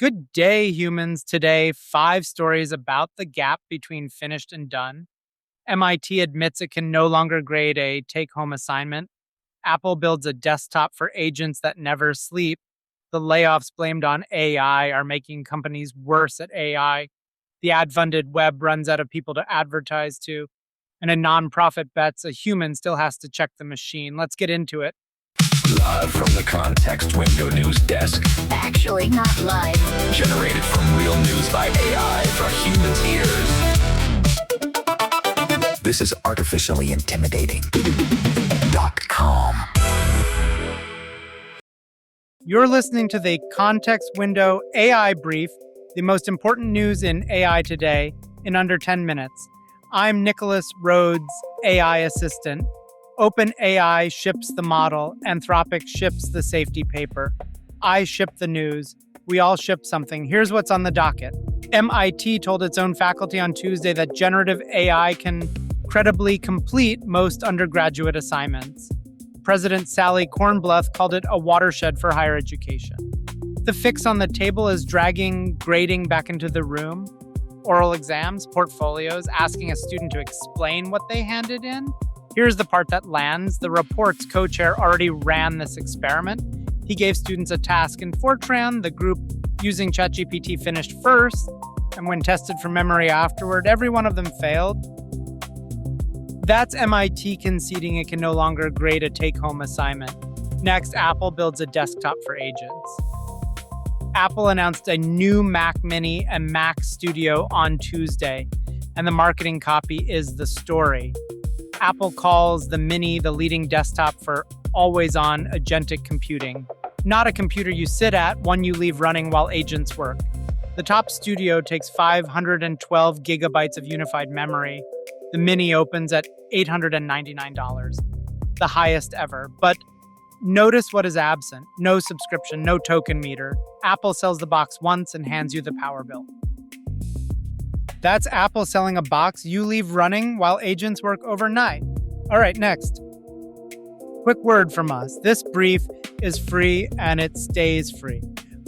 Good day, humans. Today, 5 stories about the gap between finished and done. MIT admits it can no longer grade a take home assignment. Apple builds a desktop for agents that never sleep. The layoffs blamed on AI are making companies worse at AI. The ad funded web runs out of people to advertise to. And a nonprofit bets a human still has to check the machine. Let's get into it. Live from the Context Window News Desk. Actually, not live. Generated from real news by AI for humans' ears. This is artificially intimidating.com. You're listening to the Context Window AI Brief, the most important news in AI today, in under 10 minutes. I'm Nicholas Rhodes, AI assistant. OpenAI ships the model. Anthropic ships the safety paper. I ship the news. We all ship something. Here's what's on the docket. MIT told its own faculty on Tuesday that generative AI can credibly complete most undergraduate assignments. President Sally Kornbluth called it a watershed for higher education. The fix on the table is dragging grading back into the room. Oral exams, portfolios, asking a student to explain what they handed in. Here's the part that lands. The report's co-chair already ran this experiment. He gave students a task in Fortran. The group using ChatGPT finished first, and when tested from memory afterward, every one of them failed. That's MIT conceding it can no longer grade a take-home assignment. Next, Apple builds a desktop for agents. Apple announced a new Mac Mini and Mac Studio on Tuesday, and the marketing copy is the story. Apple calls the Mini the leading desktop for always-on agentic computing. Not a computer you sit at, one you leave running while agents work. The top Studio takes 512 gigabytes of unified memory. The Mini opens at $899, the highest ever. But notice what is absent. No subscription, no token meter. Apple sells the box once and hands you the power bill. That's Apple selling a box you leave running while agents work overnight. All right, next. Quick word from us. This brief is free and it stays free.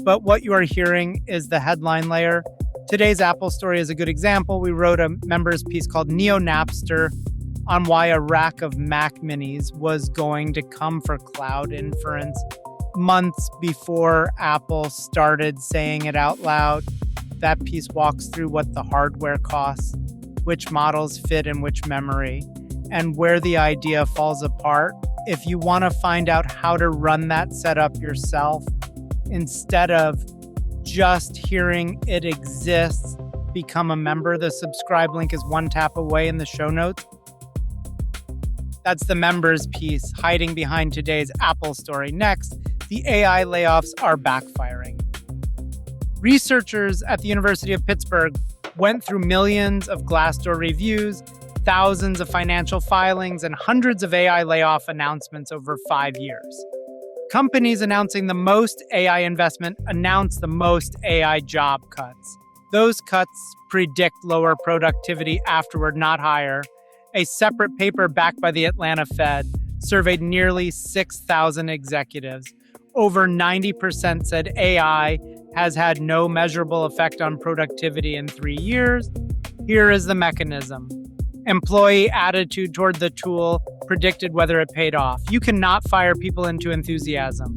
But what you are hearing is the headline layer. Today's Apple story is a good example. We wrote a members piece called Neo-Napster on why a rack of Mac Minis was going to come for cloud inference months before Apple started saying it out loud. That piece walks through what the hardware costs, which models fit in which memory, and where the idea falls apart. If you want to find out how to run that setup yourself, instead of just hearing it exists, become a member. The subscribe link is one tap away in the show notes. That's the members piece hiding behind today's Apple story. Next, the AI layoffs are backfiring. Researchers at the University of Pittsburgh went through millions of Glassdoor reviews, thousands of financial filings, and hundreds of AI layoff announcements over 5 years. Companies announcing the most AI investment announce the most AI job cuts. Those cuts predict lower productivity afterward, not higher. A separate paper backed by the Atlanta Fed surveyed nearly 6,000 executives. Over 90% said AI has had no measurable effect on productivity in 3 years. Here is the mechanism. Employee attitude toward the tool predicted whether it paid off. You cannot fire people into enthusiasm.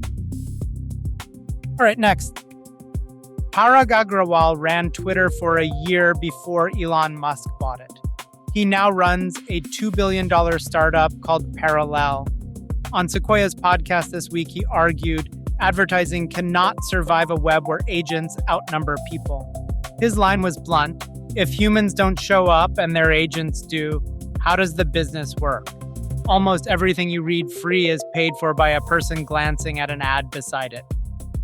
All right, next. Parag Agrawal ran Twitter for a year before Elon Musk bought it. He now runs a $2 billion startup called Parallel. On Sequoia's podcast this week, he argued advertising cannot survive a web where agents outnumber people. His line was blunt. If humans don't show up and their agents do, how does the business work? Almost everything you read free is paid for by a person glancing at an ad beside it.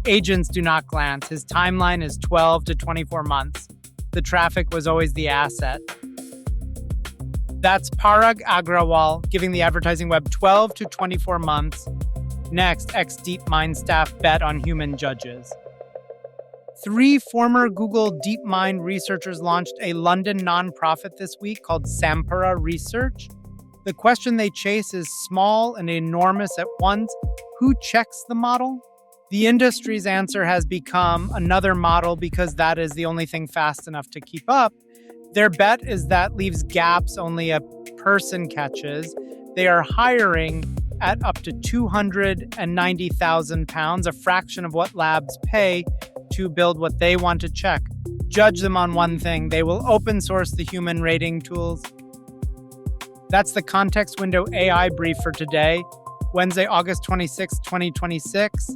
Agents do not glance. His timeline is 12 to 24 months. The traffic was always the asset. That's Parag Agrawal giving the advertising web 12 to 24 months. Next, ex-DeepMind staff bet on human judges. 3 former Google DeepMind researchers launched a London nonprofit this week called Sampara Research. The question they chase is small and enormous at once. Who checks the model? The industry's answer has become another model because that is the only thing fast enough to keep up. Their bet is that leaves gaps only a person catches. They are hiring at up to £290,000, a fraction of what labs pay to build what they want to check. Judge them on one thing: they will open source the human rating tools. That's the Context Window AI brief for today, Wednesday, August 26, 2026.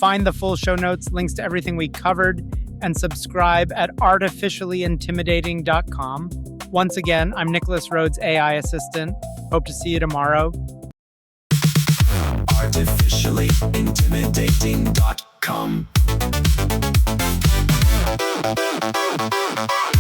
Find the full show notes, links to everything we covered, and subscribe at artificiallyintimidating.com. Once again, I'm Nicholas Rhodes, AI assistant. Hope to see you tomorrow. Artificiallyintimidating.com.